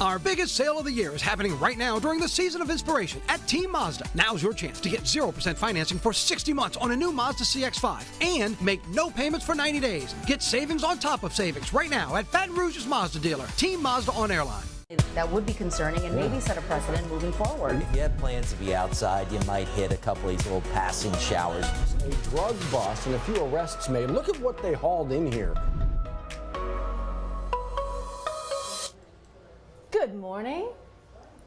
Our biggest sale of the year is happening right now during the season of inspiration at Team Mazda. Now's your chance to get 0% financing for 60 months on a new Mazda CX-5 and make no payments for 90 days. Get savings on top of savings right now at Baton Rouge's Mazda dealer, Team Mazda on Airline. That would be concerning and maybe set a precedent moving forward. If you have plans to be outside, you might hit a couple of these little passing showers. A drug bust and a few arrests made. Look at what they hauled in here. Good morning.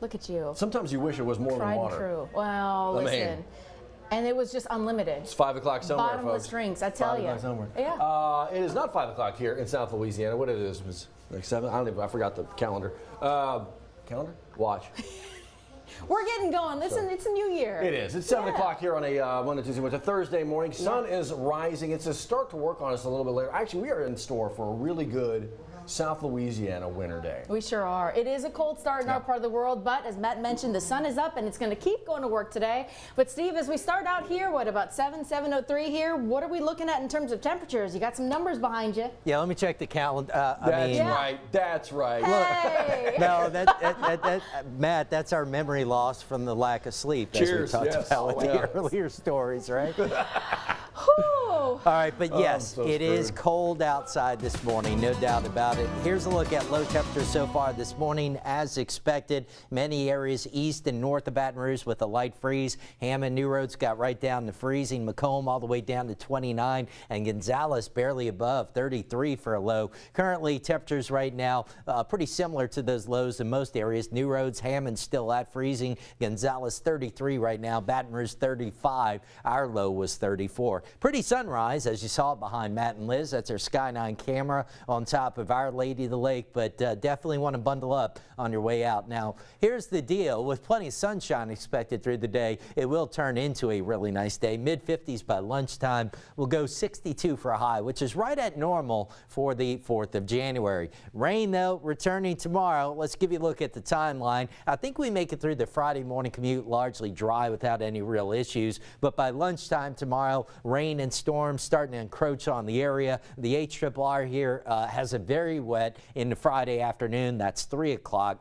Look at you. Sometimes you wish it was more than water. Tried and true. Well, listen. And it was just unlimited. It's 5 o'clock somewhere, Bottomless folks. drinks, I tell you. 5 o'clock somewhere. Yeah. It is not 5 o'clock here in South Louisiana. What it is was like 7. I forgot the calendar. Calendar? Watch. We're getting going. Listen, it's a new year. It is. It's 7 o'clock here on a Monday, Tuesday, Wednesday, Thursday morning. Sun is rising. It's a start to work on us a little bit later. Actually, we are in store for a really good South Louisiana winter day. We sure are. It is a cold start in our part of the world, but as Matt mentioned, the sun is up and it's going to keep going to work today. But Steve, as we start out here, what about 7:03 here? What are we looking at in terms of temperatures? You got some numbers behind you. Yeah, let me check the calendar. That's right. Hey. Look, no, Matt, that's our memory loss from the lack of sleep. Cheers. As we talked about with the earlier stories, right? All right, but yes, it is cold outside this morning, no doubt about it. Here's a look at low temperatures so far this morning. As expected, many areas east and north of Baton Rouge with a light freeze. Hammond, New Roads got right down to freezing. Macomb all the way down to 29, and Gonzales barely above 33 for a low. Currently, temperatures right now pretty similar to those lows in most areas. New Roads, Hammond still at freezing. Gonzales 33 right now. Baton Rouge 35. Our low was 34. Pretty sunrise, as you saw behind Matt and Liz. That's our Sky 9 camera on top of Our Lady of the Lake, but definitely want to bundle up on your way out. Now, here's the deal. With plenty of sunshine expected through the day, it will turn into a really nice day. Mid-50s by lunchtime. We'll go 62 for a high, which is right at normal for the 4th of January. Rain, though, returning tomorrow. Let's give you a look at the timeline. I think we make it through the Friday morning commute largely dry without any real issues, but by lunchtime tomorrow, rain and storms starting to encroach on the area. The HRRR here has a very wet in the Friday afternoon. That's 3 o'clock.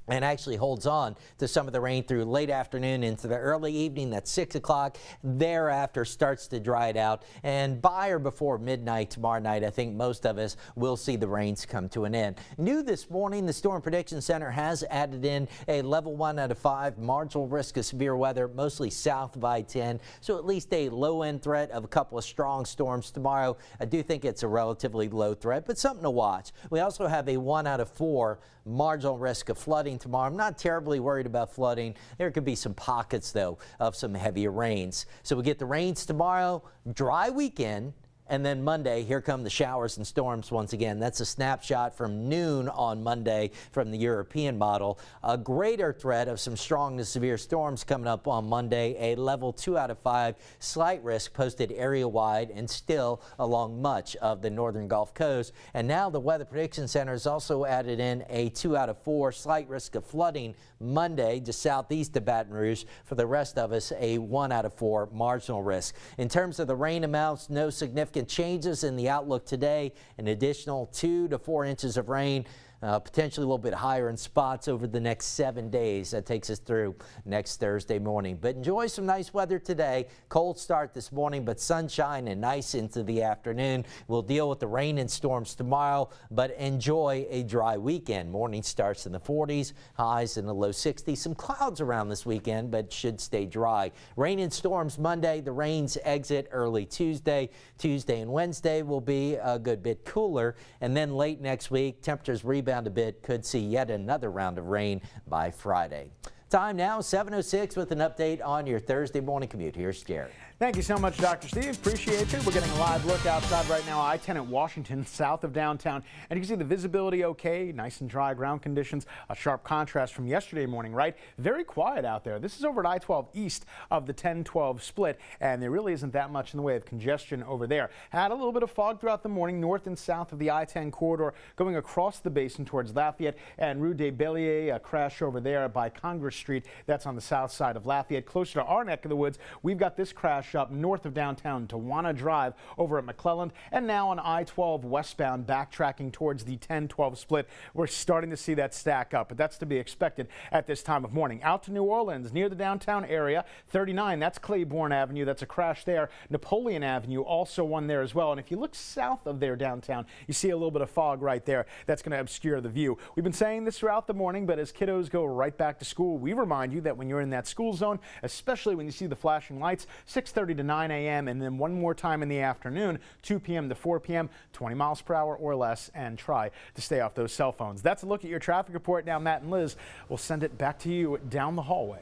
And actually holds on to some of the rain through late afternoon into the early evening. That's 6 o'clock. Thereafter starts to dry it out. And by or before midnight tomorrow night, I think most of us will see the rains come to an end. New this morning, the Storm Prediction Center has added in a level 1 out of 5 marginal risk of severe weather, mostly south of I-10. So at least a low-end threat of a couple of strong storms tomorrow. I do think it's a relatively low threat, but something to watch. We also have a 1 out of 4 marginal risk of flooding tomorrow. I'm not terribly worried about flooding. There could be some pockets, though, of some heavier rains. So we get the rains tomorrow, dry weekend, and then Monday, here come the showers and storms once again. That's a snapshot from noon on Monday from the European model. A greater threat of some strong to severe storms coming up on Monday. A level 2 out of 5 slight risk posted area-wide and still along much of the northern Gulf Coast. And now the Weather Prediction Center has also added in a 2 out of 4 slight risk of flooding Monday just southeast of Baton Rouge. For the rest of us, a 1 out of 4 marginal risk. In terms of the rain amounts, no significant changes in the outlook today. An additional 2 to 4 inches of rain. Potentially a little bit higher in spots over the next 7 days. That takes us through next Thursday morning. But enjoy some nice weather today. Cold start this morning, but sunshine and nice into the afternoon. We'll deal with the rain and storms tomorrow, but enjoy a dry weekend. Morning starts in the 40s, highs in the low 60s. Some clouds around this weekend, but should stay dry. Rain and storms Monday. The rains exit early Tuesday. Tuesday and Wednesday will be a good bit cooler. And then late next week, temperatures rebound a bit, could see yet another round of rain by Friday. Time now, 7:06 with an update on your Thursday morning commute. Here's Gary. Thank you so much, Dr. Steve. Appreciate you. We're getting a live look outside right now, I-10 at Washington, south of downtown. And you can see the visibility okay, nice and dry ground conditions, a sharp contrast from yesterday morning, right? Very quiet out there. This is over at I-12 east of the 10-12 split, and there really isn't that much in the way of congestion over there. Had a little bit of fog throughout the morning, north and south of the I-10 corridor, going across the basin towards Lafayette and Rue des Belliers, a crash over there by Congress Street. That's on the south side of Lafayette. Closer to our neck of the woods, we've got this crash crash up north of downtown Tawana Drive over at McClelland, and now on I-12 westbound backtracking towards the 10-12 split. We're starting to see that stack up, but that's to be expected at this time of morning. Out to New Orleans near the downtown area, 39, that's Claiborne Avenue. That's a crash there. Napoleon Avenue, also one there as well. And if you look south of there downtown, you see a little bit of fog right there. That's going to obscure the view. We've been saying this throughout the morning, but as kiddos go right back to school, we remind you that when you're in that school zone, especially when you see the flashing lights, 6:30 to 9 a.m. and then one more time in the afternoon, 2 p.m. to 4 p.m., 20 miles per hour or less, and try to stay off those cell phones. That's a look at your traffic report. Now, Matt and Liz will send it back to you down the hallway.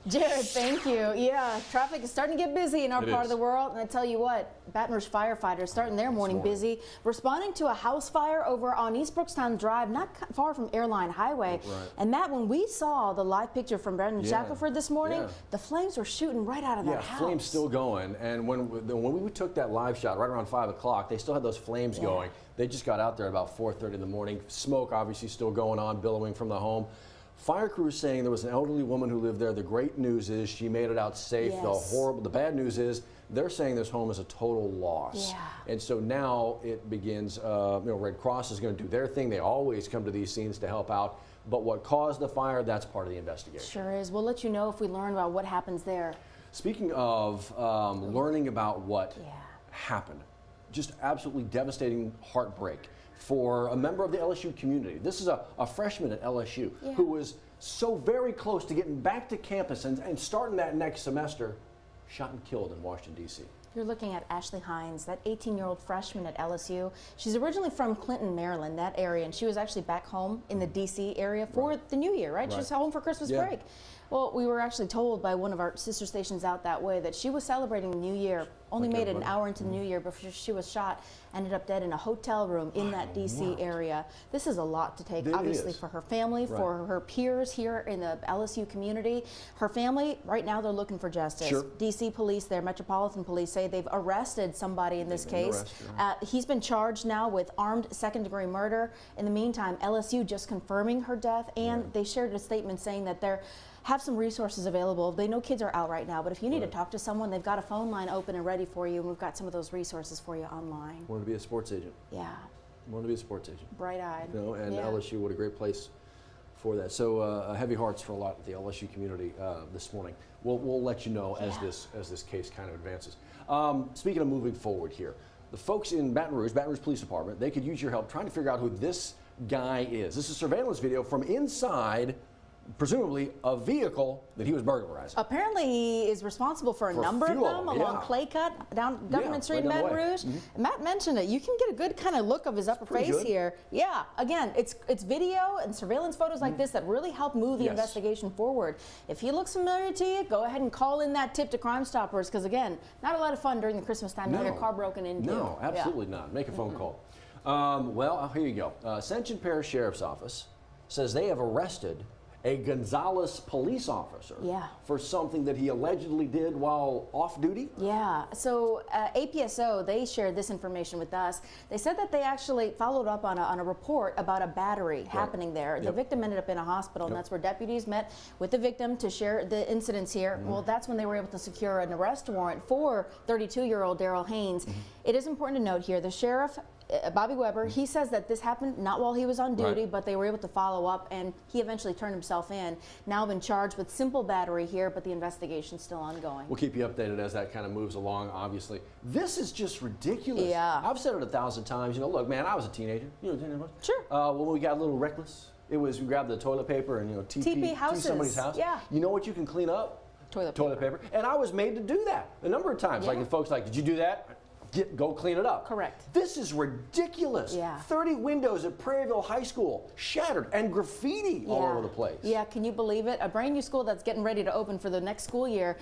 Jared, thank you. Yeah, traffic is starting to get busy in our part of the world. And I tell you what, Baton Rouge firefighters starting their morning busy, responding to a house fire over on East Brookstown Drive, not far from Airline Highway. Right. And Matt, when we saw the live picture from Brendan Shackelford this morning, the flames were shooting right out of that house. Flames still going. And when we took that live shot right around 5 o'clock, they still had those flames going. They just got out there at about 4:30 in the morning. Smoke obviously still going on, billowing from the home. Fire crew is saying there was an elderly woman who lived there. The great news is she made it out safe. The bad news is they're saying this home is a total loss. And so now it begins, Red Cross is going to do their thing. They always come to these scenes to help out. But what caused the fire, that's part of the investigation. Sure is. We'll let you know if we learn about what happens there. Speaking of learning about what happened, just absolutely devastating heartbreak for a member of the LSU community. This is a freshman at LSU who was so very close to getting back to campus and starting that next semester, shot and killed in Washington, D.C. You're looking at Ashley Hines, that 18-year-old freshman at LSU. She's originally from Clinton, Maryland, that area, and she was actually back home in the D.C. area for the new year, right? She was home for Christmas break. Well, we were actually told by one of our sister stations out that way that she was celebrating the new year, only made it an hour into the new year before she was shot, ended up dead in a hotel room in that D.C. area. This is a lot to take, obviously, for her family, for her peers here in the LSU community. Her family, right now, they're looking for justice. D.C. police, their Metropolitan Police, say they've arrested somebody in this case. He's been charged now with armed second-degree murder. In the meantime, LSU just confirming her death, and they shared a statement saying that they're have some resources available. They know kids are out right now, but if you need to talk to someone, they've got a phone line open and ready for you, and we've got some of those resources for you online. Want to be a sports agent. Want to be a sports agent. Bright-eyed. You know, and LSU, what a great place for that. So heavy hearts for a lot of the LSU community this morning. We'll let you know as this case kind of advances. Speaking of moving forward here, the folks in Baton Rouge Police Department, they could use your help trying to figure out who this guy is. This is surveillance video from inside, presumably, a vehicle that he was burglarizing. Apparently, he is responsible for a number of them along Clay Cut down Government Street in Baton Rouge. Matt mentioned it. You can get a good kind of look of his upper face here. Again, it's video and surveillance photos like this that really help move the investigation forward. If he looks familiar to you, go ahead and call in that tip to Crime Stoppers, because again, not a lot of fun during the Christmas time to have your car broken into. No, absolutely not. Make a phone call. Well, here you go. Ascension Parish Sheriff's Office says they have arrested a Gonzales police officer for something that he allegedly did while off duty? So APSO, they shared this information with us. They said that they actually followed up on a report about a battery happening there. The victim ended up in a hospital, and that's where deputies met with the victim to share the incidents here. Well, that's when they were able to secure an arrest warrant for 32-year-old Daryl Haynes. It is important to note here, the sheriff, Bobby Weber, he says that this happened not while he was on duty, but they were able to follow up, and he eventually turned himself in. Now been charged with simple battery here, but the investigation's still ongoing. We'll keep you updated as that kind of moves along, obviously. This is just ridiculous. I've said it 1,000 times. You know, look, man, I was a teenager. You know, teenager. When we got a little reckless, it was we grabbed the toilet paper and, TP somebody's house. You know what you can clean up? Toilet paper. And I was made to do that a number of times. Like, if folks like, did you do that? Go clean it up. Correct. This is ridiculous. 30 windows at Prairieville High School shattered and graffiti all over the place. Can you believe it? A brand new school that's getting ready to open for the next school year.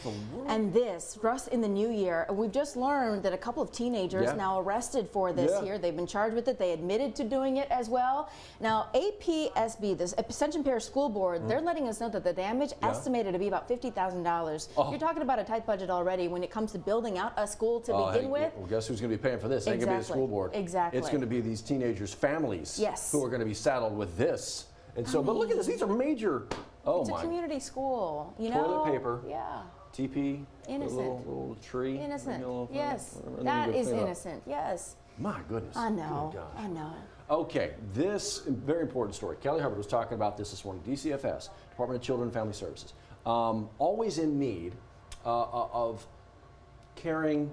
And this, Russ, in the new year, we've just learned that a couple of teenagers now arrested for this here. They've been charged with it. They admitted to doing it as well. Now, APSB, this Ascension Parish School Board, they're letting us know that the damage estimated to be about $50,000. You're talking about a tight budget already when it comes to building out a school to begin with. Well, guess who's going to be paying for this? It ain't going to be the school board. It's going to be these teenagers' families who are going to be saddled with this. And so, but look at this. These are major. It's a community school. You know, toilet paper. TP? Innocent. Little tree? Innocent. Little, Yes. whatever. That is innocent. Yes. My goodness. I know. Good gosh. I know. Okay, this very important story. Kelly Hubbard was talking about this morning. DCFS, Department of Children and Family Services, always in need of caring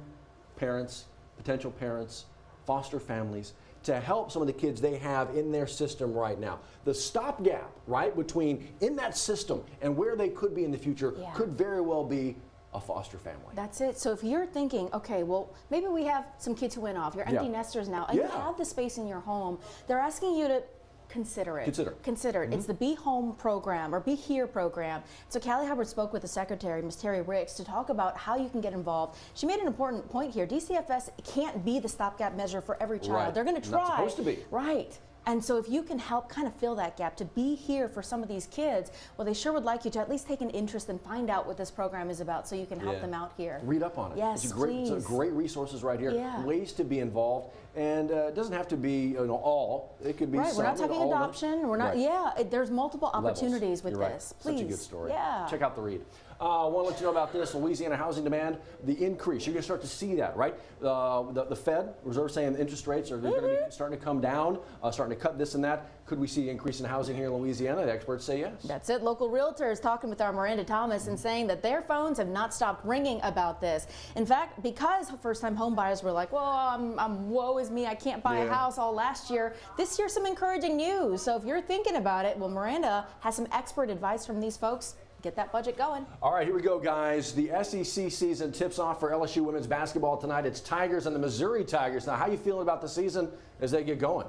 parents, potential parents, foster families, to help some of the kids they have in their system right now. The stopgap, right, between in that system and where they could be in the future could very well be a foster family. That's it. So if you're thinking, okay, well, maybe we have some kids who went off, you're empty nesters now, and you have the space in your home, they're asking you to consider it. Consider it. It's the Be Home program or Be Here program. So Callie Hubbard spoke with the secretary, Ms. Terry Ricks, to talk about how you can get involved. She made an important point here. DCFS can't be the stopgap measure for every child. Right. They're going to try. Not supposed to be. Right. And so if you can help kind of fill that gap to be here for some of these kids, well, they sure would like you to at least take an interest and find out what this program is about so you can help them out here. Read up on it. Yes, it's great resources right here. Yeah. Ways to be involved. And it doesn't have to be all. It could be right. some. We're not talking adoption. We're not. Right. There's multiple opportunities with You're right. this. Please. Such a good story. Yeah. Check out the read. I want to let you know about this Louisiana housing demand, the increase. You're going to start to see that, right? The Fed Reserve saying the interest rates are going to be starting to come down, starting to cut this and that. Could we see an increase in housing here in Louisiana? The experts say yes. That's it. Local realtors talking with our Miranda Thomas and saying that their phones have not stopped ringing about this. In fact, because first-time home buyers were like, well, I'm woe is me, I can't buy a house all last year. This year's some encouraging news. So if you're thinking about it, well, Miranda has some expert advice from these folks. Get that budget going. All right, here we go, guys. The SEC season tips off for LSU women's basketball tonight. It's Tigers and the Missouri Tigers. Now, how you feeling about the season as they get going?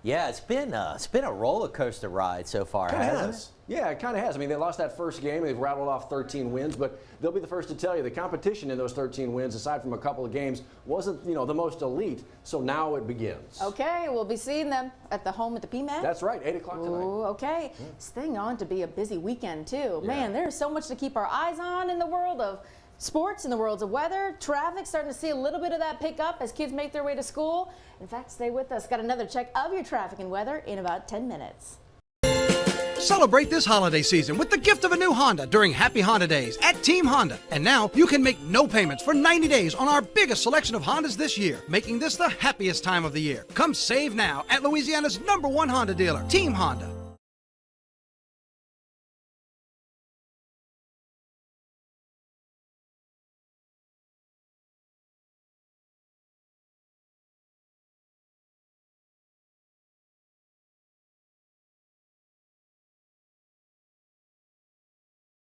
Yeah, it's been a roller coaster ride so far, hasn't it? Yeah, it kind of has. I mean, they lost that first game. They've rattled off 13 wins, but they'll be the first to tell you the competition in those 13 wins, aside from a couple of games, wasn't, the most elite. So now it begins. Okay, we'll be seeing them at the home at the PMAC. That's right, 8 o'clock tonight. Ooh, okay. Staying on to be a busy weekend, too. Man, there's so much to keep our eyes on in the world of sports, in the world of weather, traffic, starting to see a little bit of that pick up as kids make their way to school. In fact, stay with us. Got another check of your traffic and weather in about 10 minutes. Celebrate this holiday season with the gift of a new Honda during Happy Honda Days at Team Honda. And now you can make no payments for 90 days on our biggest selection of Hondas this year, making this the happiest time of the year. Come save now at Louisiana's #1 Honda dealer, Team Honda.